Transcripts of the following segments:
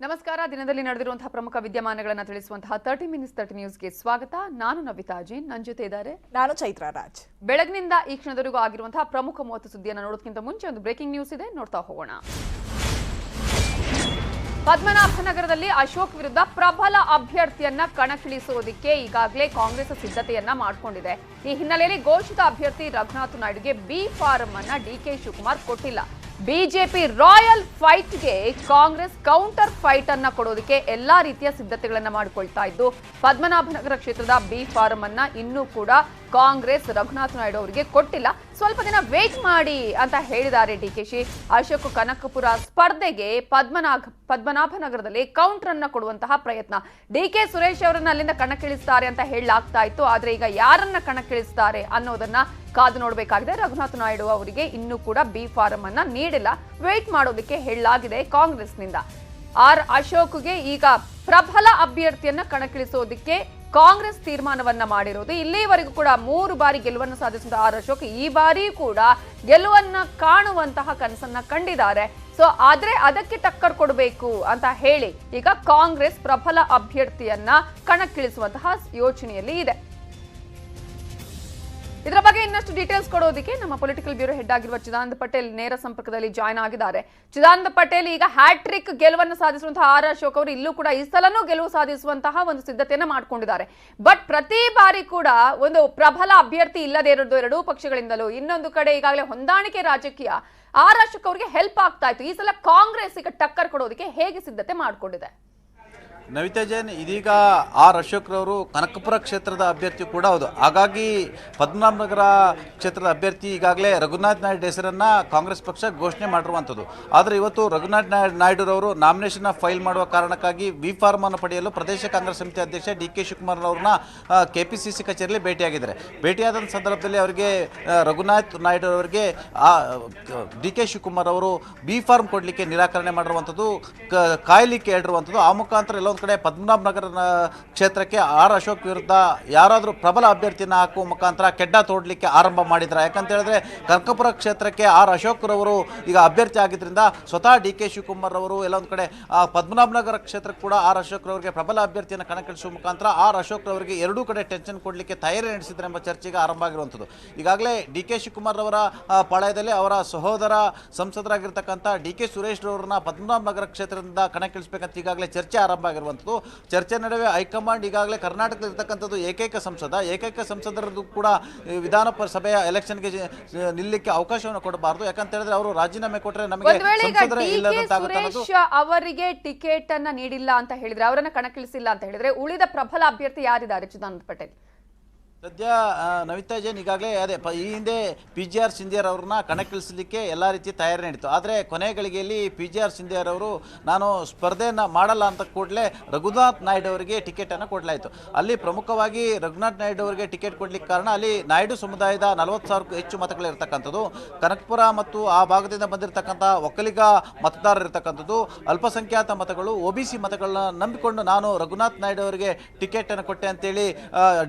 ನಮಸ್ಕಾರ. ದಿನದಲ್ಲಿ ನಡೆದಿರುವಂತಹ ಪ್ರಮುಖ ವಿದ್ಯಮಾನಗಳನ್ನು ತಿಳಿಸುವಂತಹ 30 ಮಿನಿಟ್ಸ್ 30 ನ್ಯೂಸ್ಗೆ ಸ್ವಾಗತ. ನಾನು ನವಿತಾ ಜೈನ್, ನನ್ನ ಜೊತೆ ಇದ್ದಾರೆ ನಾನು ಚೈತ್ರ ರಾಜ್. ಬೆಳಗಿನಿಂದ ಈ ಕ್ಷಣದವರೆಗೂ ಆಗಿರುವಂತಹ ಪ್ರಮುಖ 30 ಸುದ್ದಿಯನ್ನು ನೋಡೋದಕ್ಕಿಂತ ಮುಂಚೆ ಒಂದು ಬ್ರೇಕಿಂಗ್ ನ್ಯೂಸ್ ಇದೆ, ನೋಡ್ತಾ ಹೋಗೋಣ. ಪದ್ಮನಾಭನಗರದಲ್ಲಿ ಅಶೋಕ್ ವಿರುದ್ಧ ಪ್ರಬಲ ಅಭ್ಯರ್ಥಿಯನ್ನ ಕಣಕ್ಕಿಳಿಸುವುದಕ್ಕೆ ಈಗಾಗಲೇ ಕಾಂಗ್ರೆಸ್ ಸಿದ್ಧತೆಯನ್ನ ಮಾಡಿಕೊಂಡಿದೆ. ಈ ಹಿನ್ನೆಲೆಯಲ್ಲಿ ಘೋಷಿತ ಅಭ್ಯರ್ಥಿ ರಘುನಾಥ್ ನಾಯ್ಡುಗೆ ಬಿ ಫಾರಂ ಅನ್ನ ಡಿಕೆ ಶಿವಕುಮಾರ್ ಕೊಟ್ಟಿಲ್ಲ. ಬಿಜೆಪಿ ರಾಯಲ್ ಫೈಟ್ಗೆ ಕಾಂಗ್ರೆಸ್ ಕೌಂಟರ್ ಫೈಟ್ ಅನ್ನ ಕೊಡೋದಕ್ಕೆ ಎಲ್ಲಾ ರೀತಿಯ ಸಿದ್ಧತೆಗಳನ್ನ ಮಾಡಿಕೊಳ್ತಾ ಇದ್ದು, ಪದ್ಮನಾಭನಗರ ಕ್ಷೇತ್ರದ ಬಿ ಫಾರಂ ಅನ್ನ ಇನ್ನೂ ಕೂಡ ಕಾಂಗ್ರೆಸ್ ರಘುನಾಥ್ ನಾಯ್ಡು ಅವರಿಗೆ ಕೊಟ್ಟಿಲ್ಲ. ಸ್ವಲ್ಪ ದಿನ ವೇಟ್ ಮಾಡಿ ಅಂತ ಹೇಳಿದ್ದಾರೆ ಡಿಕೆಶಿ. ಅಶೋಕ್ ಕನಕಪುರ ಸ್ಪರ್ಧೆಗೆ ಪದ್ಮನಾಭನಗರದಲ್ಲಿ ಕೌಂಟರ್ ಅನ್ನ ಕೊಡುವಂತಹ ಪ್ರಯತ್ನ. ಡಿಕೆ ಸುರೇಶ್ ಅವರನ್ನ ಅಲ್ಲಿಂದ ಕಣಕ್ಕಿಳಿಸ್ತಾರೆ ಅಂತ ಹೇಳಲಾಗ್ತಾ ಇತ್ತು. ಆದ್ರೆ ಈಗ ಯಾರನ್ನ ಕಣಕ್ಕಿಳಿಸ್ತಾರೆ ಅನ್ನೋದನ್ನ ಕಾದು ನೋಡಬೇಕಾಗಿದೆ. ರಘುನಾಥ್ ನಾಯ್ಡು ಅವರಿಗೆ ಇನ್ನೂ ಕೂಡ ಬಿ ಫಾರಂ ಅನ್ನ ನೀಡಿಲ್ಲ, ವೇಟ್ ಮಾಡೋದಕ್ಕೆ ಹೇಳಲಾಗಿದೆ ಕಾಂಗ್ರೆಸ್ನಿಂದ. ಆರ್ ಅಶೋಕ್ಗೆ ಈಗ ಪ್ರಬಲ ಅಭ್ಯರ್ಥಿಯನ್ನ ಕಣಕ್ಕಿಳಿಸೋದಕ್ಕೆ ಕಾಂಗ್ರೆಸ್ ತೀರ್ಮಾನವನ್ನ ಮಾಡಿರೋದು. ಇಲ್ಲಿವರೆಗೂ ಕೂಡ 3 ಬಾರಿ ಗೆಲುವನ್ನು ಸಾಧಿಸಿದ ಆರ್ ಅಶೋಕ್ ಈ ಬಾರಿ ಕೂಡ ಗೆಲುವನ್ನ ಕಾಣುವಂತಹ ಕನಸನ್ನ ಕಂಡಿದ್ದಾರೆ. ಸೊ ಆದ್ರೆ ಅದಕ್ಕೆ ಟಕ್ಕರ್ ಕೊಡಬೇಕು ಅಂತ ಹೇಳಿ ಈಗ ಕಾಂಗ್ರೆಸ್ ಪ್ರಬಲ ಅಭ್ಯರ್ಥಿಯನ್ನ ಕಣಕ್ಕಿಳಿಸುವಂತಹ ಯೋಚನೆಯಲ್ಲಿ ಇದೆ. ಇದರ ಬಗ್ಗೆ ಇನ್ನಷ್ಟು ಡೀಟೇಲ್ಸ್ ಕೊಡೋದಕ್ಕೆ ನಮ್ಮ ಪೊಲಿಟಿಕಲ್ ಬ್ಯೂರೋ ಹೆಡ್ ಆಗಿರುವ ಚಿದಾನಂದ ಪಟೇಲ್ ನೇರ ಸಂಪರ್ಕದಲ್ಲಿ ಜಾಯ್ನ್ ಆಗಿದ್ದಾರೆ. ಚಿದಾನಂದ ಪಟೇಲ್, ಈಗ ಹ್ಯಾಟ್ರಿಕ್ ಗೆಲುವನ್ನು ಸಾಧಿಸುವಂತಹ ಆರ್ ಅಶೋಕ್ ಅವರು ಇಲ್ಲೂ ಕೂಡ ಈ ಸಲನೂ ಗೆಲುವು ಸಾಧಿಸುವಂತಹ ಒಂದು ಸಿದ್ಧತೆಯನ್ನ ಮಾಡ್ಕೊಂಡಿದ್ದಾರೆ. ಬಟ್ ಪ್ರತಿ ಬಾರಿ ಕೂಡ ಒಂದು ಪ್ರಬಲ ಅಭ್ಯರ್ಥಿ ಇಲ್ಲದೇ ಇರೋದು ಎರಡೂ ಪಕ್ಷಗಳಿಂದಲೂ, ಇನ್ನೊಂದು ಕಡೆ ಈಗಾಗಲೇ ಹೊಂದಾಣಿಕೆ ರಾಜಕೀಯ ಆರ್ ಅಶೋಕ್ ಅವರಿಗೆ ಹೆಲ್ಪ್ ಆಗ್ತಾ ಇತ್ತು. ಈ ಸಲ ಕಾಂಗ್ರೆಸ್ ಈಗ ಟಕ್ಕರ್ ಕೊಡೋದಕ್ಕೆ ಹೇಗೆ ಸಿದ್ಧತೆ ಮಾಡಿಕೊಂಡಿದೆ? ನವಿತಾ ಜೈನ್, ಇದೀಗ ಆರ್ ಅಶೋಕ್ ರವರು ಕನಕಪುರ ಕ್ಷೇತ್ರದ ಅಭ್ಯರ್ಥಿ ಕೂಡ ಹೌದು. ಹಾಗಾಗಿ ಪದ್ಮನಾಭನಗರ ಕ್ಷೇತ್ರದ ಅಭ್ಯರ್ಥಿ ಈಗಾಗಲೇ ರಘುನಾಥ್ ನಾಯ್ಡು ಹೆಸರನ್ನು ಕಾಂಗ್ರೆಸ್ ಪಕ್ಷ ಘೋಷಣೆ ಮಾಡಿರುವಂಥದ್ದು. ಆದರೆ ಇವತ್ತು ರಘುನಾಥ್ ನಾಯ್ಡುರವರು ನಾಮಿನೇಷನ್ ಫೈಲ್ ಮಾಡುವ ಕಾರಣಕ್ಕಾಗಿ ಬಿ ಫಾರ್ಮ್ ಅನ್ನು ಪಡೆಯಲು ಪ್ರದೇಶ ಕಾಂಗ್ರೆಸ್ ಸಮಿತಿ ಅಧ್ಯಕ್ಷ ಡಿ ಕೆ ಶಿವಕುಮಾರ್ ಅವರನ್ನ KPCC ಕಚೇರಿಯಲ್ಲಿ ಭೇಟಿಯಾಗಿದ್ದಾರೆ. ಭೇಟಿಯಾದ ಸಂದರ್ಭದಲ್ಲಿ ಅವರಿಗೆ ರಘುನಾಥ್ ನಾಯ್ಡು ಅವರಿಗೆ ಡಿ ಕೆ ಶಿವಕುಮಾರ್ ಅವರು ಬಿ ಫಾರ್ಮ್ ಕೊಡಲಿಕ್ಕೆ ನಿರಾಕರಣೆ ಮಾಡಿರುವಂಥದ್ದು, ಕಾಯಲಿಕ್ಕೆ ಹೇಳಿರುವಂಥದ್ದು. ಆ ಮುಖಾಂತರ ಎಲ್ಲ ಕಡೆ ಪದ್ಮನಾಭನಗರ ಕ್ಷೇತ್ರಕ್ಕೆ ಆರ್ ಅಶೋಕ್ ವಿರುದ್ಧ ಯಾರಾದರೂ ಪ್ರಬಲ ಅಭ್ಯರ್ಥಿಯನ್ನು ಹಾಕುವ ಮುಖಾಂತರ ಕೆಡ್ಡ ತೋಡಲಿಕ್ಕೆ ಆರಂಭ ಮಾಡಿದ್ದಾರೆ. ಯಾಕಂತ ಹೇಳಿದ್ರೆ ಕನಕಪುರ ಕ್ಷೇತ್ರಕ್ಕೆ ಆರ್ ಅಶೋಕ್ ರವರು ಈಗ ಅಭ್ಯರ್ಥಿ ಆಗಿದ್ದರಿಂದ ಸ್ವತಃ ಡಿ ಕೆ ಶಿವಕುಮಾರ್ ಅವರು ಎಲ್ಲೊಂದು ಕಡೆ ಪದ್ಮನಾಭನಗರ ಕ್ಷೇತ್ರಕ್ಕೆ ಕೂಡ ಆರ್ ಅಶೋಕ್ ರವರಿಗೆ ಪ್ರಬಲ ಅಭ್ಯರ್ಥಿಯನ್ನು ಕಣಕ್ಕಿಳಿಸುವ ಮುಖಾಂತರ ಆರ್ ಅಶೋಕ್ ರವರಿಗೆ ಎರಡೂ ಕಡೆ ಟೆನ್ಷನ್ ಕೊಡಲಿಕ್ಕೆ ತಯಾರಿ ನಡೆಸಿದ್ದಾರೆ ಎಂಬ ಚರ್ಚೆಗೆ ಆರಂಭ ಆಗಿರುವಂಥದ್ದು. ಈಗಾಗಲೇ ಡಿ ಕೆ ಶಿವಕುಮಾರ್ ಅವರ ಪಾಳ್ಯದಲ್ಲಿ ಅವರ ಸಹೋದರ ಸಂಸದರಾಗಿರ್ತಕ್ಕಂಥ ಡಿ ಕೆ ಸುರೇಶ್ ರವರನ್ನ ಪದ್ಮನಾಭನಗರ ಕ್ಷೇತ್ರದಿಂದ ಕಣಕ್ಕಿಳಿಸಬೇಕಂತ ಈಗಾಗಲೇ ಚರ್ಚೆ ಆರಂಭ ಆಗಿರುವಂಥದ್ದು. ಚರ್ಚೆ ನಡುವೆ ಹೈಕಮಾಂಡ್ ಈಗಾಗಲೇ ಕರ್ನಾಟಕದಲ್ಲಿ ಇರ್ತಕ್ಕಂಥದ್ದು ಏಕೈಕ ಸಂಸದರದ್ದು ಕೂಡ ವಿಧಾನ ಸಭೆಯ ಎಲೆಕ್ಷನ್ಗೆ ನಿಲ್ಲಕ್ಕೆ ಅವಕಾಶವನ್ನು ಕೊಡಬಾರದು. ಯಾಕಂತ ಹೇಳಿದ್ರೆ ಅವರು ರಾಜೀನಾಮೆ ಕೊಟ್ಟರೆ ನಮಗೆ ಅವರಿಗೆ ಟಿಕೆಟ್ ಅನ್ನ ನೀಡಿಲ್ಲ ಅಂತ ಹೇಳಿದ್ರೆ, ಅವರನ್ನ ಕಣಕ್ಕಿಳಿಸಿಲ್ಲ ಅಂತ ಹೇಳಿದ್ರೆ, ಉಳಿದ ಪ್ರಬಲ ಅಭ್ಯರ್ಥಿ ಯಾರಿದ್ದಾರೆ ಚಿದಾನಂದ ಪಟೇಲ್? ಸದ್ಯ ನವಿತಾ ಜೈನ್, ಈಗಾಗಲೇ ಈ ಹಿಂದೆ PGR ಸಿಂಧಿಯಾರ್ ಅವ್ರನ್ನ ಕಣಕ್ಕಿಳಿಸಲಿಕ್ಕೆ ಎಲ್ಲ ರೀತಿಯ ತಯಾರಿ ನಡೀತು. ಆದರೆ ಕೊನೆ ಗಳಿಗೆಯಲ್ಲಿ PGR ಸಿಂಧಿಯಾರ್ ಅವರು ನಾನು ಸ್ಪರ್ಧೆಯನ್ನು ಮಾಡಲ್ಲ ಅಂತ ಕೂಡಲೇ ರಘುನಾಥ್ ನಾಯ್ಡು ಅವರಿಗೆ ಟಿಕೆಟನ್ನು ಕೊಡಲಾಯಿತು. ಅಲ್ಲಿ ಪ್ರಮುಖವಾಗಿ ರಘುನಾಥ್ ನಾಯ್ಡು ಅವರಿಗೆ ಟಿಕೆಟ್ ಕೊಡ್ಲಿಕ್ಕೆ ಕಾರಣ ಅಲ್ಲಿ ನಾಯ್ಡು ಸಮುದಾಯದ 40,000ಕ್ಕೂ ಹೆಚ್ಚು ಮತಗಳಿರ್ತಕ್ಕಂಥದ್ದು, ಕನಕಪುರ ಮತ್ತು ಆ ಭಾಗದಿಂದ ಬಂದಿರತಕ್ಕಂಥ ಒಕ್ಕಲಿಗ ಮತದಾರರಿರ್ತಕ್ಕಂಥದ್ದು, ಅಲ್ಪಸಂಖ್ಯಾತ ಮತಗಳು, OBC ಮತಗಳನ್ನ ನಂಬಿಕೊಂಡು ನಾನು ರಘುನಾಥ್ ನಾಯ್ಡು ಅವರಿಗೆ ಟಿಕೆಟನ್ನು ಕೊಟ್ಟೆ ಅಂತೇಳಿ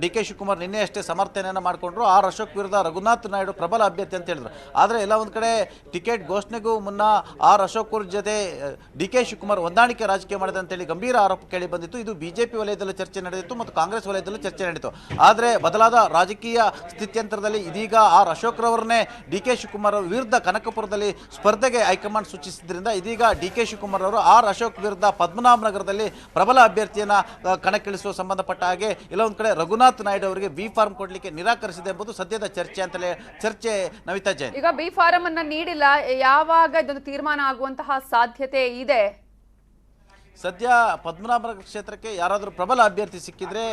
ಡಿ ಕೆ ಶಿವಕುಮಾರ್ ನಿನ್ನೆ ಅಷ್ಟೇ ಸಮರ್ಥನೆಯನ್ನು ಮಾಡಿಕೊಂಡ್ರು. ಆರ್ ಅಶೋಕ್ ವಿರುದ್ಧ ರಘುನಾಥ್ ನಾಯ್ಡು ಪ್ರಬಲ ಅಭ್ಯರ್ಥಿ ಅಂತ ಹೇಳಿದ್ರು. ಆದರೆ ಎಲ್ಲ ಒಂದು ಕಡೆ ಟಿಕೆಟ್ ಘೋಷಣೆಗೂ ಮುನ್ನ ಆರ್ ಅಶೋಕ್ ಅವ್ರ ಜೊತೆ ಡಿ ಕೆ ಶಿವಕುಮಾರ್ ಹೊಂದಾಣಿಕೆ ರಾಜಕೀಯ ಮಾಡಿದೆ ಅಂತೇಳಿ ಗಂಭೀರ ಆರೋಪ ಕೇಳಿ ಬಂದಿತ್ತು. ಇದು ಬಿಜೆಪಿ ವಲಯದಲ್ಲೂ ಚರ್ಚೆ ನಡೆದಿತ್ತು ಮತ್ತು ಕಾಂಗ್ರೆಸ್ ವಲಯದಲ್ಲೂ ಚರ್ಚೆ ನಡೆಯಿತು. ಆದರೆ ಬದಲಾದ ರಾಜಕೀಯ ಸ್ಥಿತ್ಯಂತರದಲ್ಲಿ ಇದೀಗ ಆರ್ ಅಶೋಕ್ ರವರನ್ನೇ ಡಿ ಕೆ ಶಿವಕುಮಾರ್ ಅವರ ವಿರುದ್ಧ ಕನಕಪುರದಲ್ಲಿ ಸ್ಪರ್ಧೆಗೆ ಹೈಕಮಾಂಡ್ ಸೂಚಿಸಿದ್ರಿಂದ ಇದೀಗ ಡಿ ಕೆ ಶಿವಕುಮಾರ್ ಅವರು ಆರ್ ಅಶೋಕ್ ವಿರುದ್ಧ ಪದ್ಮನಾಭನಗರದಲ್ಲಿ ಪ್ರಬಲ ಅಭ್ಯರ್ಥಿಯನ್ನು ಕಣಕ್ಕಿಳಿಸುವ ಸಂಬಂಧಪಟ್ಟ ಹಾಗೆ ಎಲ್ಲ ಒಂದು ಕಡೆ ರಘುನಾಥ್ ನಾಯ್ಡು ಅವರಿಗೆ ಬಿ ಫಾರ್ಮ್ ಕೊಡ್ಲಿಕ್ಕೆ ನಿರಾಕರಿಸಿದೆ ಎಂಬುದು ಸದ್ಯದ ಚರ್ಚೆ ನವಿತಾ ಜೈನ್. ಈಗ ಬಿ ಫಾರಂ ಅನ್ನ ನೀಡಿಲ್ಲ, ಯಾವಾಗ ಇದೊಂದು ತೀರ್ಮಾನ ಆಗುವಂತಹ ಸಾಧ್ಯತೆ ಇದೆ? ಸದ್ಯ ಪದ್ಮನಾಭನಗರ ಕ್ಷೇತ್ರಕ್ಕೆ ಯಾರಾದರೂ ಪ್ರಬಲ ಅಭ್ಯರ್ಥಿ ಸಿಕ್ಕಿದ್ರೆ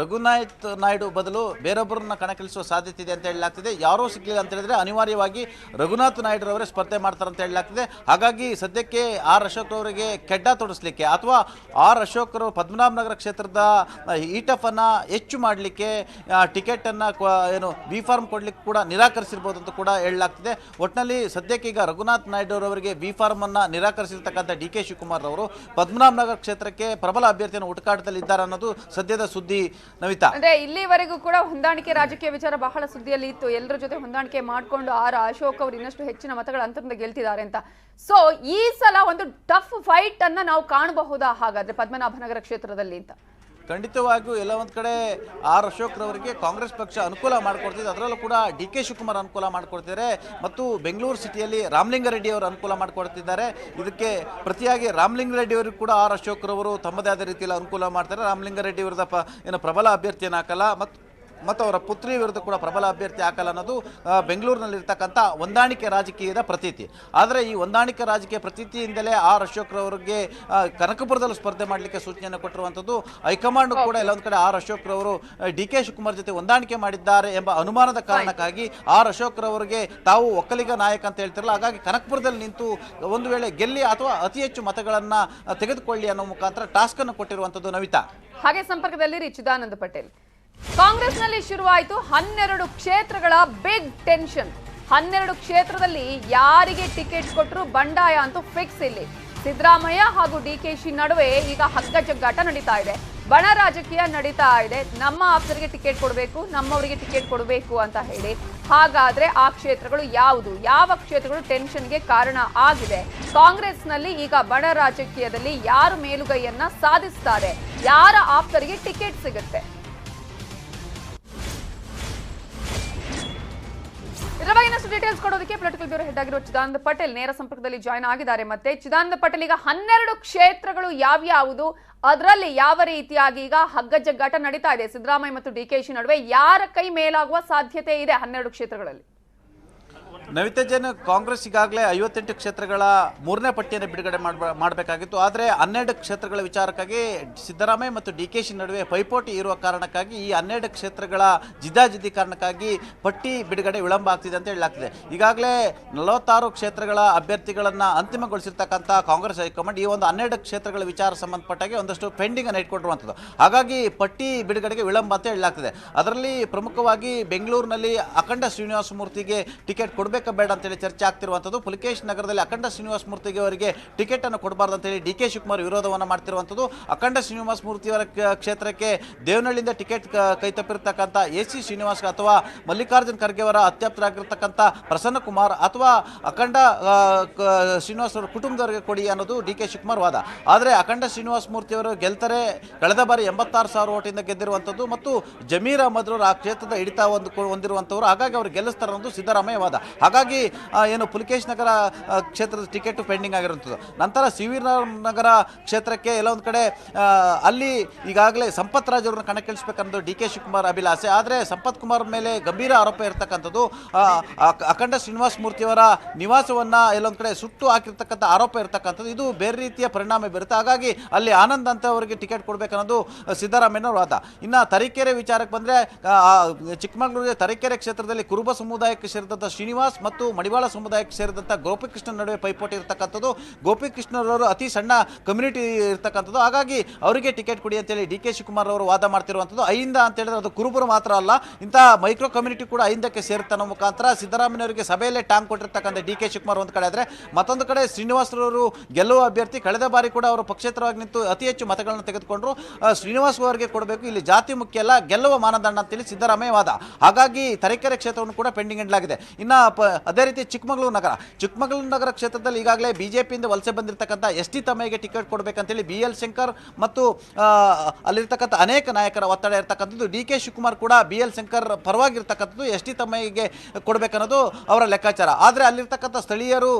ರಘುನಾಥ್ ನಾಯ್ಡು ಬದಲು ಬೇರೊಬ್ಬರನ್ನ ಕಣಕ್ಕಿಳಿಸುವ ಸಾಧ್ಯತೆ ಇದೆ ಅಂತ ಹೇಳಲಾಗ್ತಿದೆ. ಯಾರೋ ಸಿಕ್ಕಲಿಲ್ಲ ಅಂತ ಹೇಳಿದ್ರೆ ಅನಿವಾರ್ಯವಾಗಿ ರಘುನಾಥ್ ನಾಯ್ಡು ಅವರೇ ಸ್ಪರ್ಧೆ ಮಾಡ್ತಾರೆ ಅಂತ ಹೇಳಲಾಗ್ತಿದೆ. ಹಾಗಾಗಿ ಸದ್ಯಕ್ಕೆ ಆರ್ ಅಶೋಕ್ ಅವರಿಗೆ ಕೆಡ್ಡ ತೊಡಿಸ್ಲಿಕ್ಕೆ ಅಥವಾ ಆರ್ ಅಶೋಕ್ ಅವರು ಪದ್ಮನಾಭನಗರ ಕ್ಷೇತ್ರದ ಈಟಫ್ ಅನ್ನ ಹೆಚ್ಚು ಮಾಡಲಿಕ್ಕೆ ಟಿಕೆಟನ್ನು ಏನು ಬಿ ಫಾರ್ಮ್ ಕೊಡ್ಲಿಕ್ಕೆ ಕೂಡ ನಿರಾಕರಿಸಿರ್ಬೋದು ಅಂತ ಕೂಡ ಹೇಳಲಾಗ್ತಿದೆ. ಒಟ್ಟಿನಲ್ಲಿ ಸದ್ಯಕ್ಕೆ ಈಗ ರಘುನಾಥ್ ನಾಯ್ಡು ಅವರಿಗೆ ಬಿ ಫಾರ್ಮ್ ಅನ್ನ ನಿರಾಕರಿಸಿರ್ತಕ್ಕಂಥ ಡಿ ಕೆ ಶಿವಕುಮಾರ್ ಅವರು ಪದ್ಮನಾಭ ಪದ್ಮನಾಭನಗರ ಕ್ಷೇತ್ರಕ್ಕೆ ಪ್ರಬಲ ಅಭ್ಯರ್ಥಿಯನ್ನು ಹುಡುಕಾಟದಲ್ಲಿ ಇದ್ದಾರೆ ಅನ್ನೋದು ಸದ್ಯದ ಸುದ್ದಿ. ನವಿತಾ, ಅಂದ್ರೆ ಇಲ್ಲಿವರೆಗೂ ಕೂಡ ಹೊಂದಾಣಿಕೆ ರಾಜಕೀಯ ವಿಚಾರ ಬಹಳ ಸುದ್ದಿಯಲ್ಲಿ ಇತ್ತು. ಎಲ್ಲರ ಜೊತೆ ಹೊಂದಾಣಿಕೆ ಮಾಡಿಕೊಂಡು ಅಶೋಕ್ ಅವರು ಇನ್ನಷ್ಟು ಹೆಚ್ಚಿನ ಮತಗಳ ಅಂತರದಿಂದ ಗೆಲ್ತಿದ್ದಾರೆ ಅಂತ. ಸೊ ಈ ಸಲ ಒಂದು ಟಫ್ ಫೈಟ್ ಅನ್ನ ನಾವು ಕಾಣಬಹುದಾ ಹಾಗಾದ್ರೆ ಪದ್ಮನಾಭನಗರ ಕ್ಷೇತ್ರದಲ್ಲಿ ಅಂತ? ಖಂಡಿತವಾಗಿಯೂ ಎಲ್ಲ ಒಂದು ಕಡೆ ಅಶೋಕ್ ರವರಿಗೆ ಕಾಂಗ್ರೆಸ್ ಪಕ್ಷ ಅನುಕೂಲ ಮಾಡಿಕೊಡ್ತಿದೆ. ಅದರಲ್ಲೂ ಕೂಡ DK ಶಿವಕುಮಾರ್ ಅನುಕೂಲ ಮಾಡಿಕೊಡ್ತಿದ್ದಾರೆ ಮತ್ತು ಬೆಂಗಳೂರು ಸಿಟಿಯಲ್ಲಿ ರಾಮಲಿಂಗಾರೆಡ್ಡಿ ಅವರು ಅನುಕೂಲ ಮಾಡಿಕೊಡ್ತಿದ್ದಾರೆ. ಇದಕ್ಕೆ ಪ್ರತಿಯಾಗಿ ರಾಮಲಿಂಗಾರೆಡ್ಡಿ ಅವರಿಗೆ ಕೂಡ ಅಶೋಕ್ ರವರು ತಮ್ಮದೇ ಆದ ರೀತಿಯಲ್ಲಿ ಅನುಕೂಲ ಮಾಡ್ತಾರೆ. ರಾಮಲಿಂಗಾರೆಡ್ಡಿ ವಿರುದ್ಧ ಏನು ಪ್ರಬಲ ಅಭ್ಯರ್ಥಿಯನ್ನು ಹಾಕಲ್ಲ ಮತ್ತು ಅವರ ಪುತ್ರಿ ವಿರುದ್ಧ ಕೂಡ ಪ್ರಬಲ ಅಭ್ಯರ್ಥಿ ಹಾಕಲ್ಲ ಅನ್ನೋದು ಬೆಂಗಳೂರಿನಲ್ಲಿರ್ತಕ್ಕಂಥ ಹೊಂದಾಣಿಕೆ ರಾಜಕೀಯದ ಪ್ರತೀತಿ. ಆದರೆ ಈ ಹೊಂದಾಣಿಕೆ ರಾಜಕೀಯ ಪ್ರತೀತಿಯಿಂದಲೇ ಅಶೋಕ್ ರವರಿಗೆ ಕನಕಪುರದಲ್ಲಿ ಸ್ಪರ್ಧೆ ಮಾಡಲಿಕ್ಕೆ ಸೂಚನೆಯನ್ನು ಕೊಟ್ಟಿರುವಂಥದ್ದು. ಹೈಕಮಾಂಡ್ ಕೂಡ ಎಲ್ಲೊಂದು ಕಡೆ ಅಶೋಕ್ ರವರು DK ಶಿವಕುಮಾರ್ ಜೊತೆ ಹೊಂದಾಣಿಕೆ ಮಾಡಿದ್ದಾರೆ ಎಂಬ ಅನುಮಾನದ ಕಾರಣಕ್ಕಾಗಿ ಅಶೋಕ್ ರವರಿಗೆ ತಾವು ಒಕ್ಕಲಿಗ ನಾಯಕ ಅಂತ ಹೇಳ್ತಿರಲ್ಲ, ಹಾಗಾಗಿ ಕನಕಪುರದಲ್ಲಿ ನಿಂತು ಒಂದು ವೇಳೆ ಗೆಲ್ಲಿ ಅಥವಾ ಅತಿ ಹೆಚ್ಚು ಮತಗಳನ್ನು ತೆಗೆದುಕೊಳ್ಳಿ ಅನ್ನೋ ಮುಖಾಂತರ ಟಾಸ್ಕ್ ಅನ್ನು ಕೊಟ್ಟಿರುವಂಥದ್ದು. ನವಿತಾ, ಹಾಗೆ ಸಂಪರ್ಕದಲ್ಲಿ ಚಿದಾನಂದ ಪಟೇಲ್. ಕಾಂಗ್ರೆಸ್ನಲ್ಲಿ ಶುರುವಾಯಿತು 12 ಕ್ಷೇತ್ರಗಳ ಬಿಗ್ ಟೆನ್ಷನ್. 12 ಕ್ಷೇತ್ರದಲ್ಲಿ ಯಾರಿಗೆ ಟಿಕೆಟ್ ಕೊಟ್ಟರು ಬಂಡಾಯ ಅಂತೂ ಫಿಕ್ಸ್. ಇಲ್ಲಿ ಸಿದ್ದರಾಮಯ್ಯ ಹಾಗೂ DKಶಿ ನಡುವೆ ಈಗ ಹಗ್ಗ ಜಗ್ಗಾಟ ನಡೀತಾ ಇದೆ. ಬಣ ರಾಜಕೀಯ ನಡೀತಾ ಇದೆ. ನಮ್ಮ ಆಪ್ತರಿಗೆ ಟಿಕೆಟ್ ಕೊಡಬೇಕು, ನಮ್ಮವರಿಗೆ ಟಿಕೆಟ್ ಕೊಡಬೇಕು ಅಂತ ಹೇಳಿ. ಹಾಗಾದ್ರೆ ಆ ಕ್ಷೇತ್ರಗಳು ಯಾವುದು? ಯಾವ ಕ್ಷೇತ್ರಗಳು ಟೆನ್ಷನ್ಗೆ ಕಾರಣ ಆಗಿದೆ? ಕಾಂಗ್ರೆಸ್ನಲ್ಲಿ ಈಗ ಬಣ ರಾಜಕೀಯದಲ್ಲಿ ಯಾರು ಮೇಲುಗೈಯನ್ನ ಸಾಧಿಸ್ತಾರೆ? ಯಾರ ಆಪ್ತರಿಗೆ ಟಿಕೆಟ್ ಸಿಗುತ್ತೆ? ಇದರ ಬಗ್ಗೆ ಇನ್ನಷ್ಟು ಡೀಟೇಲ್ಸ್ ಕೊಡೋದಕ್ಕೆ ಪೊಲಿಟಿಕಲ್ ಬ್ಯೂರೋ ಹೆಡ್ ಆಗಿರೋ ಚಿದಾನಂದ ಪಟೇಲ್ ನೇರ ಸಂಪರ್ಕದಲ್ಲಿ ಜಾಯ್ನ್ ಆಗಿದ್ದಾರೆ. ಮತ್ತೆ ಚಿದಾನಂದ ಪಟೇಲ್, ಈಗ 12 ಕ್ಷೇತ್ರಗಳು ಯಾವ್ಯಾವುದು, ಅದರಲ್ಲಿ ಯಾವ ರೀತಿಯಾಗಿ ಈಗ ಹಗ್ಗ ಜಗ್ಗಾಟ ನಡೀತಾ ಇದೆ ಸಿದ್ದರಾಮಯ್ಯ ಮತ್ತು DKಶಿ ನಡುವೆ? ಯಾರ ಕೈ ಮೇಲಾಗುವ ಸಾಧ್ಯತೆ ಇದೆ 12 ಕ್ಷೇತ್ರಗಳಲ್ಲಿ? ನವಿತಾ ಜೈನ್, ಕಾಂಗ್ರೆಸ್ ಈಗಾಗಲೇ 58 ಕ್ಷೇತ್ರಗಳ 3ನೇ ಪಟ್ಟಿಯನ್ನು ಬಿಡುಗಡೆ ಮಾಡಬೇಕಾಗಿತ್ತು. ಆದರೆ 12 ಕ್ಷೇತ್ರಗಳ ವಿಚಾರಕ್ಕಾಗಿ ಸಿದ್ದರಾಮಯ್ಯ ಮತ್ತು DKಶಿ ನಡುವೆ ಪೈಪೋಟಿ ಇರುವ ಕಾರಣಕ್ಕಾಗಿ ಈ 12 ಕ್ಷೇತ್ರಗಳ ಜಿದ್ದಾಜಿದ್ದಿ ಕಾರಣಕ್ಕಾಗಿ ಪಟ್ಟಿ ಬಿಡುಗಡೆ ವಿಳಂಬ ಆಗ್ತಿದೆ ಅಂತ ಹೇಳಲಾಗ್ತಿದೆ. ಈಗಾಗಲೇ 46 ಕ್ಷೇತ್ರಗಳ ಅಭ್ಯರ್ಥಿಗಳನ್ನು ಅಂತಿಮಗೊಳಿಸಿರ್ತಕ್ಕಂಥ ಕಾಂಗ್ರೆಸ್ ಹೈಕಮಾಂಡ್ ಈ ಒಂದು 12 ಕ್ಷೇತ್ರಗಳ ವಿಚಾರ ಸಂಬಂಧಪಟ್ಟಾಗಿ ಒಂದಷ್ಟು ಪೆಂಡಿಂಗ್ ಅನ್ನು ಇಟ್ಕೊಂಡಿರುವಂಥದ್ದು. ಹಾಗಾಗಿ ಪಟ್ಟಿ ಬಿಡುಗಡೆಗೆ ವಿಳಂಬ ಅಂತ ಹೇಳಲಾಗ್ತಿದೆ. ಅದರಲ್ಲಿ ಪ್ರಮುಖವಾಗಿ ಬೆಂಗಳೂರಿನಲ್ಲಿ ಅಖಂಡ ಶ್ರೀನಿವಾಸ ಮೂರ್ತಿಗೆ ಟಿಕೆಟ್ ಕೊಡಬೇಕು ಬೇಡ ಅಂತೇಳಿ ಚರ್ಚೆ ಆಗ್ತಿರುವಂಥದ್ದು. ಪುಲಿಕೇಶ್ ನಗರದಲ್ಲಿ ಅಖಂಡ ಶ್ರೀನಿವಾಸ ಮೂರ್ತಿಗೆ ಅವರಿಗೆ ಟಿಕೆಟ್ ಅನ್ನು ಕೊಡಬಾರ್ದು ಅಂತೇಳಿ DK ಶಿವಕುಮಾರ್ ವಿರೋಧವನ್ನು ಮಾಡ್ತಿರುವಂಥದ್ದು. ಅಖಂಡ ಶ್ರೀನಿವಾಸ ಮೂರ್ತಿಯವರ ಕ್ಷೇತ್ರಕ್ಕೆ ದೇವನಹಳ್ಳಿಯಿಂದ ಟಿಕೆಟ್ ಕೈತಪ್ಪಿರ್ತಕ್ಕಂಥ AC ಶ್ರೀನಿವಾಸ್ ಅಥವಾ ಮಲ್ಲಿಕಾರ್ಜುನ್ ಖರ್ಗೆ ಅವರ ಅತ್ಯಾಪ್ತರಾಗಿರ್ತಕ್ಕಂಥ ಪ್ರಸನ್ನ ಕುಮಾರ್ ಅಥವಾ ಅಖಂಡ ಶ್ರೀನಿವಾಸ್ ಅವರ ಕುಟುಂಬದವರಿಗೆ ಕೊಡಿ ಅನ್ನೋದು DK ಶಿವಕುಮಾರ್ ವಾದ. ಆದರೆ ಅಖಂಡ ಶ್ರೀನಿವಾಸ ಮೂರ್ತಿಯವರು ಗೆಲ್ತಾರೆ. ಕಳೆದ ಬಾರಿ 86,000 ಓಟಿಂದ ಗೆದ್ದಿರುವಂಥದ್ದು ಮತ್ತು ಜಮೀರ್ ಅಹಮದ್ ಅವರು ಆ ಕ್ಷೇತ್ರದ ಹಿಡಿತ ಹೊಂದಿರುವಂಥವ್ರು. ಹಾಗಾಗಿ ಅವರು ಗೆಲ್ಲಿಸ್ತಾರೆ ಅನ್ನೋದು ಸಿದ್ದರಾಮಯ್ಯ ವಾದ. ಹಾಗಾಗಿ ಏನು ಪುಲಿಕೇಶ್ ನಗರ ಕ್ಷೇತ್ರದ ಟಿಕೆಟ್ ಪೆಂಡಿಂಗ್ ಆಗಿರುವಂಥದ್ದು. ನಂತರ CVR ನಗರ ಕ್ಷೇತ್ರಕ್ಕೆ ಎಲ್ಲ ಒಂದು ಕಡೆ ಅಲ್ಲಿ ಈಗಾಗಲೇ ಸಂಪತ್ ರಾಜ್ ಅವರನ್ನು ಕಣಕ್ಕಿಳಿಸಬೇಕನ್ನೋದು DK ಶಿವಕುಮಾರ್ ಅಭಿಲಾಷೆ. ಆದರೆ ಸಂಪತ್ ಕುಮಾರ್ ಮೇಲೆ ಗಂಭೀರ ಆರೋಪ ಇರತಕ್ಕಂಥದ್ದು. ಅಖಂಡ ಶ್ರೀನಿವಾಸ ಮೂರ್ತಿಯವರ ನಿವಾಸವನ್ನು ಎಲ್ಲೊಂದು ಕಡೆ ಸುಟ್ಟು ಹಾಕಿರ್ತಕ್ಕಂಥ ಆರೋಪ ಇರತಕ್ಕಂಥದ್ದು. ಇದು ಬೇರೆ ರೀತಿಯ ಪರಿಣಾಮ ಬೀರುತ್ತೆ. ಹಾಗಾಗಿ ಅಲ್ಲಿ ಆನಂದ್ ಅಂತ ಅವರಿಗೆ ಟಿಕೆಟ್ ಕೊಡಬೇಕನ್ನೋದು ಸಿದ್ದರಾಮಯ್ಯನವರ ವಾದ. ಇನ್ನು ತರೀಕೆರೆ ವಿಚಾರಕ್ಕೆ ಬಂದರೆ ಚಿಕ್ಕಮಗಳೂರಿಗೆ ತರೀಕೆರೆ ಕ್ಷೇತ್ರದಲ್ಲಿ ಕುರುಬ ಸಮುದಾಯಕ್ಕೆ ಸೇರಿದಂಥ ಶ್ರೀನಿವಾಸ್ ಮತ್ತು ಮಡಿವಾಳ ಸಮುದಾಯಕ್ಕೆ ಸೇರಿದಂಥ ಗೋಪಿಕೃಷ್ಣ ನಡುವೆ ಪೈಪೋಟಿ ಇರತಕ್ಕಂಥದ್ದು. ಗೋಪಿಕೃಷ್ಣರವರು ಅತಿ ಸಣ್ಣ ಕಮ್ಯುನಿಟಿ ಇರ್ತಕ್ಕಂಥದ್ದು. ಹಾಗಾಗಿ ಅವರಿಗೆ ಟಿಕೆಟ್ ಕೊಡಿ ಅಂತೇಳಿ DK ಶಿವಕುಮಾರ್ ಅವರು ವಾದ ಮಾಡ್ತಿರುವಂಥದ್ದು. ಐಂದ ಅಂತ ಹೇಳಿದ್ರೆ ಅದು ಕುರುಬರು ಮಾತ್ರ ಅಲ್ಲ, ಇಂಥ ಮೈಕ್ರೋ ಕಮ್ಯುನಿಟಿ ಕೂಡ ಐಂದಕ್ಕೆ ಸೇರುತ್ತೆ ಅನ್ನೋ ಮುಖಾಂತರ ಸಿದ್ದರಾಮಯ್ಯವರಿಗೆ ಸಭೆಯಲ್ಲೇ ಟಾಂಗ್ ಕೊಟ್ಟಿರ್ತಕ್ಕಂಥ DK ಶಿವಕುಮಾರ್ ಒಂದು ಕಡೆ ಆದರೆ, ಮತ್ತೊಂದು ಕಡೆ ಶ್ರೀನಿವಾಸರವರು ಗೆಲ್ಲುವ ಅಭ್ಯರ್ಥಿ. ಕಳೆದ ಬಾರಿ ಕೂಡ ಅವರು ಪಕ್ಷೇತರವಾಗಿ ನಿಂತು ಅತಿ ಹೆಚ್ಚು ಮತಗಳನ್ನು ತೆಗೆದುಕೊಂಡ್ರು. ಶ್ರೀನಿವಾಸ್ ಅವರಿಗೆ ಕೊಡಬೇಕು, ಇಲ್ಲಿ ಜಾತಿ ಮುಖ್ಯ ಅಲ್ಲ, ಗೆಲ್ಲುವ ಮಾನದಂಡ ಅಂತೇಳಿ ಸಿದ್ದರಾಮಯ್ಯ ವಾದ. ಹಾಗಾಗಿ ತರೀಕೆರೆ ಕ್ಷೇತ್ರವನ್ನು ಕೂಡ ಪೆಂಡಿಂಗ್ ಇಡಲಾಗಿದೆ. ಇನ್ನು ಅದೇ ರೀತಿ ಚಿಕ್ಕಮಗಳೂರು ನಗರ ಕ್ಷೇತ್ರದಲ್ಲಿ ಈಗಾಗಲೇ ಬಿಜೆಪಿಯಿಂದ ವಲಸೆ ಬಂದಿರತಕ್ಕಂಥ ST ತಮ್ಮಯ್ಯಗೆ ಟಿಕೆಟ್ ಕೊಡಬೇಕಂತೇಳಿ BL ಶಂಕರ್ ಮತ್ತು ಅಲ್ಲಿರ್ತಕ್ಕಂಥ ಅನೇಕ ನಾಯಕರ ಒತ್ತಡ ಇರತಕ್ಕಂಥದ್ದು. DK ಶಿವಕುಮಾರ್ ಕೂಡ BL ಶಂಕರ್ ಪರವಾಗಿರ್ತಕ್ಕಂಥದ್ದು. ST ತಮ್ಮಯ್ಯಗೆ ಕೊಡಬೇಕನ್ನೋದು ಅವರ ಲೆಕ್ಕಾಚಾರ. ಆದರೆ ಅಲ್ಲಿರ್ತಕ್ಕಂಥ ಸ್ಥಳೀಯರು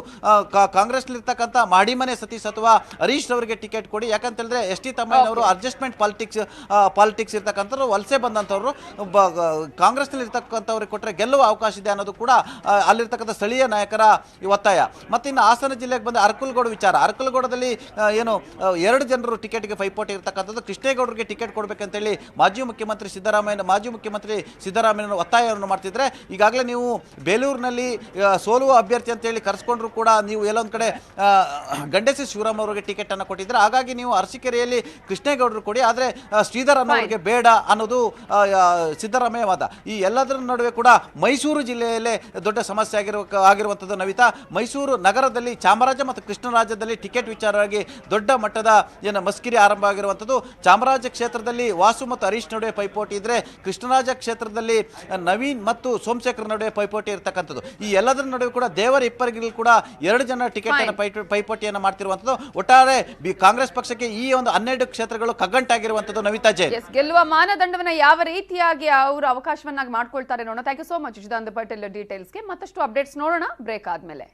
ಕಾಂಗ್ರೆಸ್ನಲ್ಲಿರ್ತಕ್ಕಂಥ ಮಾಡಿಮನೆ ಸತೀಶ್ ಅಥವಾ ಹರೀಶ್ ಅವರಿಗೆ ಟಿಕೆಟ್ ಕೊಡಿ, ಯಾಕಂತ ಹೇಳಿದ್ರೆ ST ತಮ್ಮಯ್ಯನವರು ಅಡ್ಜಸ್ಟ್ಮೆಂಟ್ ಪಾಲಿಟಿಕ್ಸ್ ಇರ್ತಕ್ಕಂಥವ್ರು, ವಲಸೆ ಬಂದಂಥವ್ರು, ಕಾಂಗ್ರೆಸ್ನಲ್ಲಿ ಇರ್ತಕ್ಕಂಥವ್ರಿಗೆ ಕೊಟ್ಟರೆ ಗೆಲ್ಲುವ ಅವಕಾಶ ಇದೆ ಅನ್ನೋದು ಕೂಡ ಅಲ್ಲಿರ್ತಕ್ಕಂಥ ಸ್ಥಳೀಯ ನಾಯಕರ ಒತ್ತಾಯ. ಮತ್ತು ಇನ್ನು ಹಾಸನ ಜಿಲ್ಲೆಗೆ ಬಂದ ಅರಕಲಗೂಡು ವಿಚಾರ. ಅರಕಲಗೂಡದಲ್ಲಿ ಏನು 2 ಜನರು ಟಿಕೆಟ್ಗೆ ಪೈಪೋಟಿ ಇರ್ತಕ್ಕಂಥದ್ದು. ಕೃಷ್ಣೇಗೌಡರಿಗೆ ಟಿಕೆಟ್ ಕೊಡಬೇಕಂತೇಳಿ ಮಾಜಿ ಮುಖ್ಯಮಂತ್ರಿ ಸಿದ್ದರಾಮಯ್ಯನ ಒತ್ತಾಯವನ್ನು ಮಾಡ್ತಿದ್ರೆ, ಈಗಾಗಲೇ ನೀವು ಬೇಲೂರಿನಲ್ಲಿ ಸೋಲುವ ಅಭ್ಯರ್ಥಿ ಅಂತೇಳಿ ಕರೆಸ್ಕೊಂಡ್ರು ಕೂಡ ನೀವು ಎಲ್ಲೊಂದು ಕಡೆ ಗಂಡೆಸಿ ಶಿವರಾಮ್ ಅವರಿಗೆ ಟಿಕೆಟ್ ಅನ್ನು ಕೊಟ್ಟಿದ್ರೆ, ಹಾಗಾಗಿ ನೀವು ಅರಸೀಕೆರೆಯಲ್ಲಿ ಕೃಷ್ಣೇಗೌಡರು ಕೊಡಿ, ಆದರೆ ಶ್ರೀಧರ್ ಅನ್ನೋರಿಗೆ ಬೇಡ ಅನ್ನೋದು ಸಿದ್ದರಾಮಯ್ಯ ವಾದ. ಈ ಎಲ್ಲದರ ನಡುವೆ ಕೂಡ ಮೈಸೂರು ಜಿಲ್ಲೆಯಲ್ಲೇ ದೊಡ್ಡ ಸಮಸ್ಯೆ ಸಮಸ್ಯೆ ಆಗಿರುವಂಥದ್ದು ನವಿತಾ. ಮೈಸೂರು ನಗರದಲ್ಲಿ ಚಾಮರಾಜ ಮತ್ತು ಕೃಷ್ಣರಾಜದಲ್ಲಿ ಟಿಕೆಟ್ ವಿಚಾರವಾಗಿ ದೊಡ್ಡ ಮಟ್ಟದ ಮಸ್ಕಿರಿ ಆರಂಭ ಆಗಿರುವಂಥದ್ದು. ಚಾಮರಾಜ ಕ್ಷೇತ್ರದಲ್ಲಿ ವಾಸು ಮತ್ತು ಹರೀಶ್ ನಡುವೆ ಪೈಪೋಟಿ ಇದ್ರೆ, ಕೃಷ್ಣರಾಜ ಕ್ಷೇತ್ರದಲ್ಲಿ ನವೀನ್ ಮತ್ತು ಸೋಮಶೇಖರ್ ನಡುವೆ ಪೈಪೋಟಿ ಇರತಕ್ಕಂಥದ್ದು. ಈ ಎಲ್ಲದರ ನಡುವೆ ಕೂಡ ದೇವರ ಇಪ್ಪರಿಗೆ ಕೂಡ 2 ಜನ ಟಿಕೆಟ್ ಪೈಪೋಟಿಯನ್ನು ಮಾಡ್ತಿರುವಂಥದ್ದು. ಒಟ್ಟಾರೆ ಕಾಂಗ್ರೆಸ್ ಪಕ್ಷಕ್ಕೆ ಈ ಒಂದು 12 ಕ್ಷೇತ್ರಗಳು ಕಗ್ಗಂಟಾಗಿರುವಂಥದ್ದು ನವಿತಾ ಜೈನ್. ಗೆಲ್ಲುವ ಮಾನದಂಡವನ್ನ ಯಾವ ರೀತಿಯಾಗಿ ಅವರು ಅವಕಾಶವನ್ನಾಗಿ ಮಾಡ್ಕೊಳ್ತಾರೆ ನೋಡೋಣ. Thank you so much Chidananda Patel ಡೀಟೇಲ್ಸ್ಗೆ. ಮತ್ತಷ್ಟು ಅಪ್ಡೇಟ್ಸ್ ನೋಡೋಣ ಬ್ರೇಕ್ ಆದ್ಮೇಲೆ.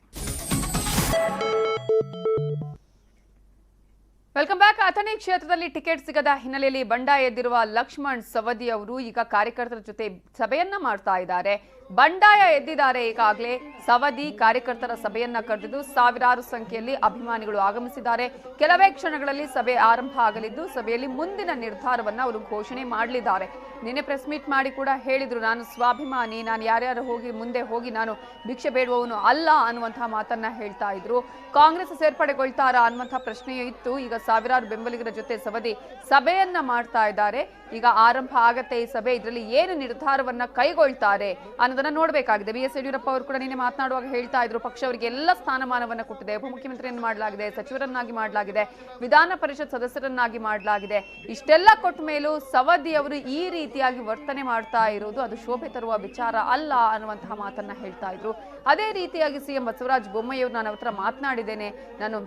Welcome back. ಅಥಣಿ ಕ್ಷೇತ್ರದಲ್ಲಿ ಟಿಕೆಟ್ ಸಿಗದ ಹಿನ್ನೆಲೆಯಲ್ಲಿ ಬಂಡಾಯ ಎದ್ದಿರುವ ಲಕ್ಷ್ಮಣ್ ಸವದಿ ಅವರು ಈಗ ಕಾರ್ಯಕರ್ತರ ಜೊತೆ ಸಭೆಯನ್ನ ಮಾಡ್ತಾ ಇದ್ದಾರೆ. ಬಂಡಾಯ ಎದ್ದಿದ್ದಾರೆ. ಈಗಾಗಲೇ ಸವದಿ ಕಾರ್ಯಕರ್ತರ ಸಭೆಯನ್ನ ಕರೆದಿದ್ದು ಸಾವಿರಾರು ಸಂಖ್ಯೆಯಲ್ಲಿ ಅಭಿಮಾನಿಗಳು ಆಗಮಿಸಿದ್ದಾರೆ. ಕೆಲವೇ ಕ್ಷಣಗಳಲ್ಲಿ ಸಭೆ ಆರಂಭ ಆಗಲಿದ್ದು ಸಭೆಯಲ್ಲಿ ಮುಂದಿನ ನಿರ್ಧಾರವನ್ನ ಅವರು ಘೋಷಣೆ ಮಾಡಲಿದ್ದಾರೆ. ನಿನ್ನೆ ಪ್ರೆಸ್ ಮೀಟ್ ಮಾಡಿ ಕೂಡ ಹೇಳಿದ್ರು, ನಾನು ಸ್ವಾಭಿಮಾನಿ, ನಾನು ಯಾರ್ಯಾರು ಮುಂದೆ ಹೋಗಿ ನಾನು ಭಿಕ್ಷೆ ಬೇಡುವವನು ಅಲ್ಲ ಅನ್ನುವಂತಹ ಮಾತನ್ನ ಹೇಳ್ತಾ ಇದ್ರು. ಕಾಂಗ್ರೆಸ್ ಸೇರ್ಪಡೆಗೊಳ್ತಾರಾ ಅನ್ನುವಂತಹ ಪ್ರಶ್ನೆಯೂ ಇತ್ತು. ಈಗ ಸಾವಿರಾರು ಬೆಂಬಲಿಗರ ಜೊತೆ ಸವದಿ ಸಭೆಯನ್ನ ಮಾಡ್ತಾ ಇದ್ದಾರೆ. ಈಗ ಆರಂಭ ಆಗತ್ತೆ ಈ ಸಭೆ. ಇದರಲ್ಲಿ ಏನು ನಿರ್ಧಾರವನ್ನ ಕೈಗೊಳ್ತಾರೆ ಅನ್ನೋದನ್ನ ನೋಡಬೇಕಾಗಿದೆ. ಬಿ ಎಸ್ ಯಡಿಯೂರಪ್ಪ ಅವರು ಕೂಡ ನಿನ್ನೆ ಮಾತನಾಡುವಾಗ ಹೇಳ್ತಾ ಇದ್ರು, ಪಕ್ಷ ಅವರಿಗೆ ಎಲ್ಲ ಸ್ಥಾನಮಾನವನ್ನ ಕೊಟ್ಟಿದೆ, ಉಪಮುಖ್ಯಮಂತ್ರಿಯನ್ನು ಮಾಡಲಾಗಿದೆ, ಸಚಿವರನ್ನಾಗಿ ಮಾಡಲಾಗಿದೆ, ವಿಧಾನ ಪರಿಷತ್ ಸದಸ್ಯರನ್ನಾಗಿ ಮಾಡಲಾಗಿದೆ. ಇಷ್ಟೆಲ್ಲ ಕೊಟ್ಟ ಮೇಲೂ ಸವದಿ ಅವರು ಈ ರೀತಿಯಾಗಿ ವರ್ತನೆ ಮಾಡ್ತಾ ಇರೋದು ಅದು ಶೋಭೆ ತರುವ ವಿಚಾರ ಅಲ್ಲ ಅನ್ನುವಂತಹ ಮಾತನ್ನ ಹೇಳ್ತಾ ಇದ್ರು. ಅದೇ ರೀತಿಯಾಗಿ ಸಿಎಂ ಬಸವರಾಜ ಬೊಮ್ಮಾಯಿ ಅವರು ನಾನು ಅವರ ಮಾತನಾಡಿದ್ದೇನೆ, ನಾನು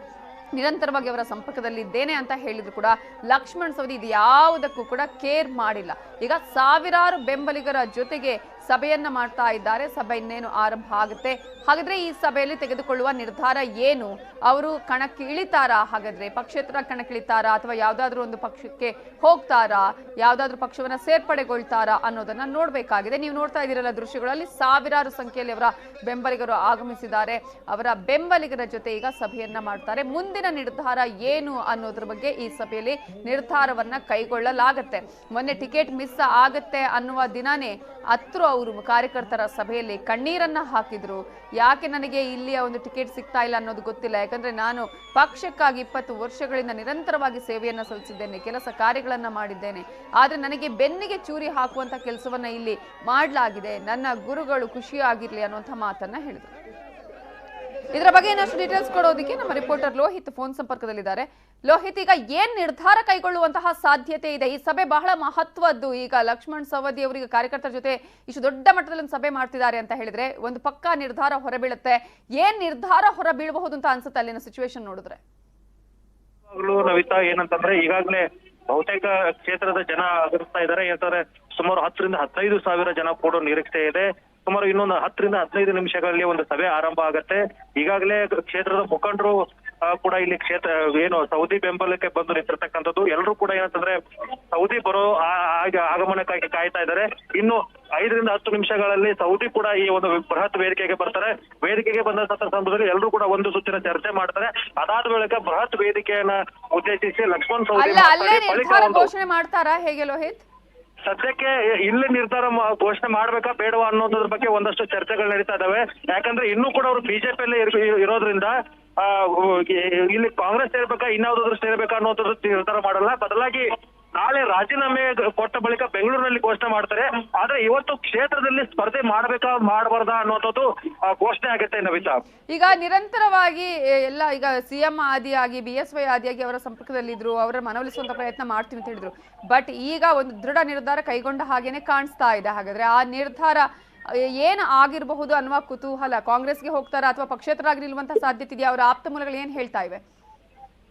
ನಿರಂತರವಾಗಿ ಅವರ ಸಂಪರ್ಕದಲ್ಲಿದ್ದೇನೆ ಅಂತ ಹೇಳಿದ್ರು ಕೂಡ ಲಕ್ಷ್ಮಣ್ ಸವದಿ ಇದು ಯಾವುದಕ್ಕೂ ಕೂಡ ಕೇರ್ ಮಾಡಿಲ್ಲ. ಈಗ ಸಾವಿರಾರು ಬೆಂಬಲಿಗರ ಜೊತೆಗೆ ಸಭೆಯನ್ನ ಮಾಡ್ತಾ ಇದ್ದಾರೆ. ಸಭೆ ಇನ್ನೇನು ಆರಂಭ ಆಗುತ್ತೆ. ಹಾಗಾದ್ರೆ ಈ ಸಭೆಯಲ್ಲಿ ತೆಗೆದುಕೊಳ್ಳುವ ನಿರ್ಧಾರ ಏನು? ಅವರು ಕಣಕ್ಕೆ ಇಳಿತಾರಾ? ಹಾಗಾದ್ರೆ ಪಕ್ಷೇತರ ಕಣಕ್ಕಿಳಿತಾರಾ ಅಥವಾ ಯಾವ್ದಾದ್ರು ಒಂದು ಪಕ್ಷಕ್ಕೆ ಹೋಗ್ತಾರಾ, ಯಾವ್ದಾದ್ರು ಪಕ್ಷವನ್ನ ಸೇರ್ಪಡೆಗೊಳ್ತಾರಾ ಅನ್ನೋದನ್ನ ನೋಡ್ಬೇಕಾಗಿದೆ. ನೀವು ನೋಡ್ತಾ ಇದ್ದೀರಲ್ಲ ದೃಶ್ಯಗಳಲ್ಲಿ ಸಾವಿರಾರು ಸಂಖ್ಯೆಯಲ್ಲಿ ಅವರ ಬೆಂಬಲಿಗರು ಆಗಮಿಸಿದ್ದಾರೆ. ಅವರ ಬೆಂಬಲಿಗರ ಜೊತೆ ಈಗ ಸಭೆಯನ್ನ ಮಾಡ್ತಾರೆ. ಮುಂದಿನ ನಿರ್ಧಾರ ಏನು ಅನ್ನೋದ್ರ ಬಗ್ಗೆ ಈ ಸಭೆಯಲ್ಲಿ ನಿರ್ಧಾರವನ್ನ ಕೈಗೊಳ್ಳಲಾಗತ್ತೆ. ಮೊನ್ನೆ ಟಿಕೆಟ್ ಮಿಸ್ ಆಗತ್ತೆ ಅನ್ನುವ ದಿನಾನೇ ಅವರು ಕಾರ್ಯಕರ್ತರ ಸಭೆಯಲ್ಲಿ ಕಣ್ಣೀರನ್ನ ಹಾಕಿದ್ರು. ಯಾಕೆ ನನಗೆ ಇಲ್ಲಿಯ ಒಂದು ಟಿಕೆಟ್ ಸಿಗ್ತಾ ಇಲ್ಲ ಅನ್ನೋದು ಗೊತ್ತಿಲ್ಲ, ಯಾಕಂದ್ರೆ ನಾನು ಪಕ್ಷಕ್ಕಾಗಿ 20 ವರ್ಷಗಳಿಂದ ನಿರಂತರವಾಗಿ ಸೇವೆಯನ್ನ ಸಲ್ಲಿಸಿದ್ದೇನೆ, ಕೆಲಸ ಕಾರ್ಯಗಳನ್ನ ಮಾಡಿದ್ದೇನೆ. ಆದ್ರೆ ನನಗೆ ಬೆನ್ನಿಗೆ ಚೂರಿ ಹಾಕುವಂತ ಕೆಲಸವನ್ನ ಇಲ್ಲಿ ಮಾಡಲಾಗಿದೆ. ನನ್ನ ಗುರುಗಳು ಖುಷಿಯಾಗಿರ್ಲಿ ಅನ್ನುವಂಥ ಮಾತನ್ನ ಹೇಳಿದ್ರು. ಇದರ ಬಗ್ಗೆ ಇನ್ನಷ್ಟು ಡೀಟೇಲ್ಸ್ ಕೊಡೋದಕ್ಕೆ ನಮ್ಮ ರಿಪೋರ್ಟರ್ ಲೋಹಿತ್ ಫೋನ್ ಸಂಪರ್ಕದಲ್ಲಿದ್ದಾರೆ. ಲೋಹಿತ್, ಈಗ ಏನ್ ನಿರ್ಧಾರ ಕೈಗೊಳ್ಳುವಂತಹ ಸಾಧ್ಯತೆ ಇದೆ? ಈ ಸಭೆ ಬಹಳ ಮಹತ್ವದ್ದು. ಈಗ ಲಕ್ಷ್ಮಣ್ ಸವದಿ ಅವರಿಗೆ ಕಾರ್ಯಕರ್ತರ ಜೊತೆ ಇಷ್ಟು ದೊಡ್ಡ ಮಟ್ಟದಲ್ಲಿ ಒಂದು ಸಭೆ ಮಾಡ್ತಿದ್ದಾರೆ ಅಂತ ಹೇಳಿದ್ರೆ ಒಂದು ಪಕ್ಕಾ ನಿರ್ಧಾರ ಹೊರಬೀಳುತ್ತೆ. ಏನ್ ನಿರ್ಧಾರ ಹೊರಬೀಳಬಹುದು ಅಂತ ಅನ್ಸುತ್ತೆ ಅಲ್ಲಿನ ಸಿಚುವೇಶನ್ ನೋಡಿದ್ರೆ? ನವಿತಾ, ಏನಂತಂದ್ರೆ ಈಗಾಗಲೇ ಬಹುತೇಕ ಕ್ಷೇತ್ರದ ಜನ ಆಗಮಿಸ್ತಾ ಇದ್ದಾರೆ. ಏನಂತಾರೆ ಸುಮಾರು 10 ರಿಂದ 15 ಸಾವಿರ ಜನ ಕೂಡ ನಿರೀಕ್ಷೆ ಇದೆ. ಸುಮಾರು ಇನ್ನೊಂದು 10 ರಿಂದ 15 ನಿಮಿಷಗಳಲ್ಲಿ ಒಂದು ಸಭೆ ಆರಂಭ ಆಗತ್ತೆ. ಈಗಾಗಲೇ ಕ್ಷೇತ್ರದ ಮುಖಂಡರು ಕೂಡ ಇಲ್ಲಿ ಏನು ಸೌದಿ ಬೆಂಬಲಕ್ಕೆ ಬಂದು ನಿಂತಿರ್ತಕ್ಕಂಥದ್ದು. ಎಲ್ಲರೂ ಕೂಡ ಏನಂತಂದ್ರೆ ಸೌದಿ ಬರೋ ಆಗಮನಕ್ಕಾಗಿ ಕಾಯ್ತಾ ಇದ್ದಾರೆ. ಇನ್ನು 5 ರಿಂದ 10 ನಿಮಿಷಗಳಲ್ಲಿ ಸೌದಿ ಕೂಡ ಈ ಒಂದು ಬೃಹತ್ ವೇದಿಕೆಗೆ ಬರ್ತಾರೆ. ವೇದಿಕೆಗೆ ಬಂದ ಸಂದರ್ಭದಲ್ಲಿ ಎಲ್ಲರೂ ಕೂಡ ಒಂದು ಸುತ್ತಿನ ಚರ್ಚೆ ಮಾಡ್ತಾರೆ. ಅದಾದ ಬಳಿಕ ಬೃಹತ್ ವೇದಿಕೆಯನ್ನ ಉದ್ದೇಶಿಸಿ ಲಕ್ಷ್ಮಣ್ ಸೌದಿ ಘೋಷಣೆ ಮಾಡ್ತಾರಾ ಹೇಗೆ ಲೋಹಿತ್? ಸದ್ಯಕ್ಕೆ ಇಲ್ಲಿ ನಿರ್ಧಾರ ಘೋಷಣೆ ಮಾಡ್ಬೇಕಾ ಬೇಡವಾ ಅನ್ನೋದ್ರ ಬಗ್ಗೆ ಒಂದಷ್ಟು ಚರ್ಚೆಗಳು ನಡೀತಾ ಇದಾವೆ. ಯಾಕಂದ್ರೆ ಇನ್ನೂ ಕೂಡ ಅವರು ಬಿಜೆಪಿಯಲ್ಲೇ ಇರೋದ್ರಿಂದ ಇಲ್ಲಿ ಕಾಂಗ್ರೆಸ್ ಸೇರ್ಬೇಕಾ ಇನ್ಯಾವುದಾದ್ರು ಸೇರ್ಬೇಕಾ ಅನ್ನೋದ್ರ ನಿರ್ಧಾರ ಮಾಡಲ್ಲ. ಬದಲಾಗಿ ನಾಳೆ ರಾಜೀನಾಮೆ ಕೊಟ್ಟ ಬಳಿಕ ಬೆಂಗಳೂರಿನಲ್ಲಿ ಘೋಷಣೆ ಮಾಡ್ತಾರೆ. ಆದ್ರೆ ಇವತ್ತು ಕ್ಷೇತ್ರದಲ್ಲಿ ಸ್ಪರ್ಧೆ ಮಾಡ್ಬೇಕಾ ಮಾಡಬಾರ್ದಾ ಅನ್ನೋದು ಘೋಷಣೆ ಆಗುತ್ತೆ ನವಿತಾ. ಈಗ ನಿರಂತರವಾಗಿ ಎಲ್ಲ ಈಗ ಸಿಎಂ ಆದಿಯಾಗಿ BSY ಆದಿಯಾಗಿ ಅವರ ಸಂಪರ್ಕದಲ್ಲಿದ್ರು, ಅವರ ಮನವೊಲಿಸುವಂತ ಪ್ರಯತ್ನ ಮಾಡ್ತೀವಿ ಅಂತ ಹೇಳಿದ್ರು. ಬಟ್ ಈಗ ಒಂದು ದೃಢ ನಿರ್ಧಾರ ಕೈಗೊಂಡ ಹಾಗೇನೆ ಕಾಣಿಸ್ತಾ ಇದೆ. ಹಾಗಾದ್ರೆ ಆ ನಿರ್ಧಾರ ಏನು ಆಗಿರಬಹುದು ಅನ್ನುವ ಕುತೂಹಲ. ಕಾಂಗ್ರೆಸ್ಗೆ ಹೋಗ್ತಾರಾ ಅಥವಾ ಪಕ್ಷೇತರಾಗಿ ನಿಲ್ಲುವಂತ ಸಾಧ್ಯತೆ ಇದೆಯಾ? ಅವರ ಆಪ್ತ ಮೂಲಗಳು ಏನ್ ಹೇಳ್ತಾ ಇವೆ?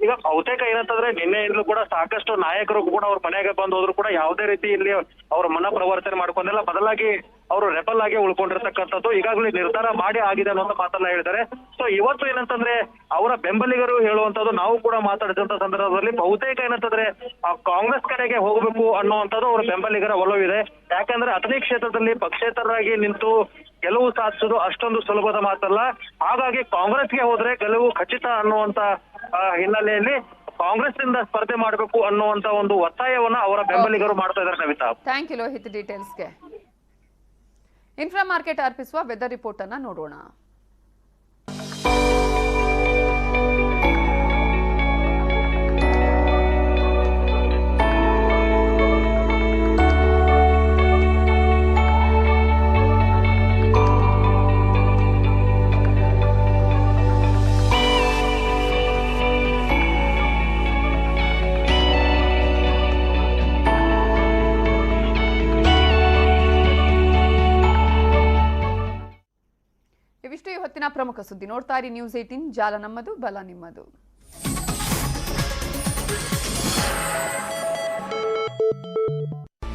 ಈಗ ಬಹುತೇಕ ಏನಂತಂದ್ರೆ ನಿನ್ನೆಯಿಂದಲೂ ಕೂಡ ಸಾಕಷ್ಟು ನಾಯಕರು ಕೂಡ ಅವ್ರ ಮನೆಗೆ ಬಂದು ಹೋದ್ರು ಕೂಡ ಯಾವುದೇ ರೀತಿ ಇಲ್ಲಿ ಅವ್ರ ಮನ ಪ್ರವರ್ತನೆ ಮಾಡ್ಕೊಂಡಿಲ್ಲ. ಬದಲಾಗಿ ಅವರು ರೆಬಲ್ ಆಗಿ ಉಳ್ಕೊಂಡಿರ್ತಕ್ಕಂಥದ್ದು. ಈಗಾಗಲೇ ನಿರ್ಧಾರ ಮಾಡಿ ಆಗಿದೆ ಅನ್ನೋ ಮಾತನ್ನ ಹೇಳಿದ್ದಾರೆ. ಸೊ ಇವತ್ತು ಏನಂತಂದ್ರೆ ಅವರ ಬೆಂಬಲಿಗರು ಹೇಳುವಂತದ್ದು, ನಾವು ಕೂಡ ಮಾತಾಡಿದಂತ ಸಂದರ್ಭದಲ್ಲಿ ಬಹುತೇಕ ಏನಂತಂದ್ರೆ ಕಾಂಗ್ರೆಸ್ ಕಡೆಗೆ ಹೋಗಬೇಕು ಅನ್ನುವಂಥದ್ದು ಅವರ ಬೆಂಬಲಿಗರ ಒಲವಿದೆ. ಯಾಕಂದ್ರೆ ಅಥಣಿ ಕ್ಷೇತ್ರದಲ್ಲಿ ಪಕ್ಷೇತರರಾಗಿ ನಿಂತು ಗೆಲುವು ಸಾಧಿಸೋದು ಅಷ್ಟೊಂದು ಸುಲಭದ ಮಾತಲ್ಲ. ಹಾಗಾಗಿ ಕಾಂಗ್ರೆಸ್ಗೆ ಹೋದ್ರೆ ಗೆಲುವು ಖಚಿತ ಅನ್ನುವಂತ ಹಿನ್ನೆಲೆಯಲ್ಲಿ ಕಾಂಗ್ರೆಸ್ ನಿಂದ ಸ್ಪರ್ಧೆ ಮಾಡಬೇಕು ಅನ್ನುವಂತ ಒಂದು ಒತ್ತಾಯವನ್ನ ಅವರ ಬೆಂಬಲಿಗರು ಮಾಡ್ತಾ ಇದ್ದಾರೆ ನವಿತಾ. ಥ್ಯಾಂಕ್ ಯು ಲೋಹಿತ್ ಡೀಟೇಲ್ಸ್ಗೆ. ಇನ್ಫ್ರಾ ಮಾರ್ಕೆಟ್ ಅರ್ಪಿಸುವ ವೆದರ್ ರಿಪೋರ್ಟ್ ಅನ್ನ ನೋಡೋಣ. ಪ್ರಮುಖ ಸುದ್ದಿ ನೋಡ್ತಾ ಇರಿ ನ್ಯೂಸ್ 18 ಜಾಲ ನಮ್ಮದು ಬಲ ನಿಮ್ಮದು.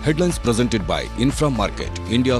Headlines presented by Infra Market, India